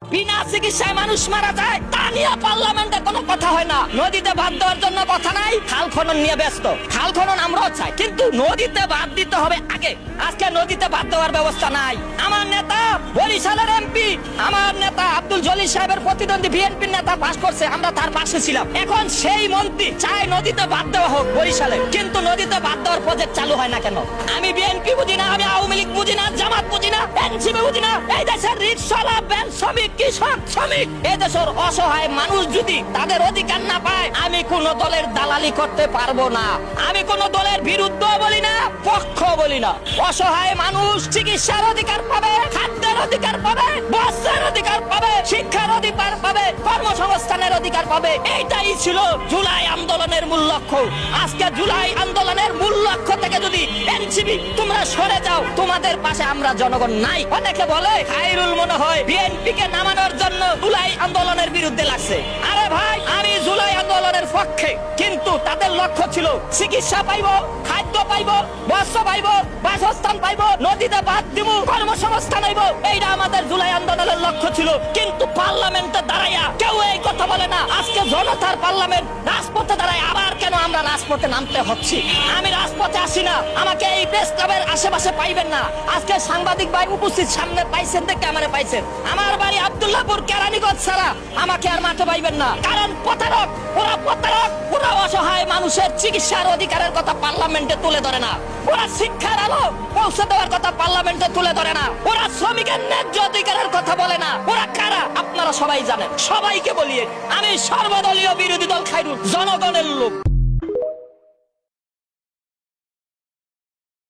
বিনা চিকিৎসায় মানুষ মারা যায়, তা নিয়ে পার্লামেন্টে কোনো কথা হয় না। নদীতে বাদ দেওয়ার জন্য কথা নাই, খাল খনন নিয়ে ব্যস্ত। খাল খনন আমরাও চাই, কিন্তু নদীতে বাদ দিতে হবে আগে। আজকে নদীতে বাদ দেওয়ার ব্যবস্থা নাই। আমার নেতা বরিশালের এমপি, আমার নেতা আব্দুল জলিল সাহেবের প্রতিদ্বন্দ্বী বিএনপির নেতা পাস করছে, আমরা তার পাশে ছিলাম। এখন সেই মন্ত্রী চায় নদীতে বাদ দেওয়া হোক বরিশালে, কিন্তু নদীতে বাদ দেওয়ার প্রজেক্ট চালু হয় না কেন? আমি বিএনপি বুঝি না, আমি আওয়ামী লীগ বুঝি না, জামাত বুঝি না, এনসিপি বুঝি না। এই দেশের রিকশাওয়ালা, ভ্যান শ্রমিক, কৃষক শ্রমিক, এই দেশের অসহায় মানুষ যদি তাদের অধিকার না পায়, আমি কোন দলের দালালি করতে পারবো না। আমি কোন দলের বিরুদ্ধ বলি না, পক্ষ বলি না। অসহায় মানুষ চিকিৎসার অধিকার পাবে, খাদ্যের অধিকার পাবে, বস্ত্রের অধিকার পাবে, শিক্ষার অধিকার পাবে, কর্মসংস্থানের অধিকার পাবে। এইটাই ছিল জুলাই আন্দোলনের মূল লক্ষ্য। আজকে জুলাই আন্দোলনের মূল লক্ষ্য থেকে যদি এনসিপি তোমরা সরে যাও, তোমাদের পাশে আমরা জনগণ নাই। অনেকে বলে খায়রুল মনে হয় বিএনপি কে নামানোর জন্য জুলাই আন্দোলনের বিরুদ্ধে লাগছে। আরে ভাই, আমি জুলাই আন্দোলনের পক্ষে, কিন্তু তাদের লক্ষ্য ছিল চিকিৎসা পাইবো, খাদ্য পাইবো, বস্ত্র পাইবো, বাসস্থান পাইবো, নদীতে বাদ দিব, কর্মসংস্থান হইব। এইটা আমাদের জুলাই আন্দোলনের লক্ষ্য ছিল। কিন্তু পার্লামেন্টে দাঁড়াইয়া কেউ এই কথা বলে না। আজকে জনতার পার্লামেন্ট, রাজপথে দাঁড়ায় আবার কেন আমরা রাজপথে নামতে হচ্ছে? আমি রাজপথে আসি না, আমাকে এই প্রেস ক্লাবের আশেপাশে পাইবেন না। আজকে সাংবাদিক ভাই উপস্থিত সামনে পাইছেন, দেখে আমারে পাইছেন। আমার বাড়ি আব্দুল্লাহপুর কেরানীগঞ্জ ছাড়া আমাকে আর মাঠে পাইবেন না। কারণ প্রতারক, ওরা অসহায় মানুষের চিকিৎসার অধিকারের কথা পার্লামেন্টে তুলে ধরে না। ওরা শিক্ষার আলো পৌঁছে দেওয়ার কথা পার্লামেন্টে তুলে ধরে না। ওরা শ্রমিকের ন্যায্য অধিকারের কথা বলে না। ওরা কারা আপনারা সবাই জানেন। সবাইকে বলিয়ে আমি সর্বদলীয় বিরোধী দল খায়রুল, জনগণের লোক।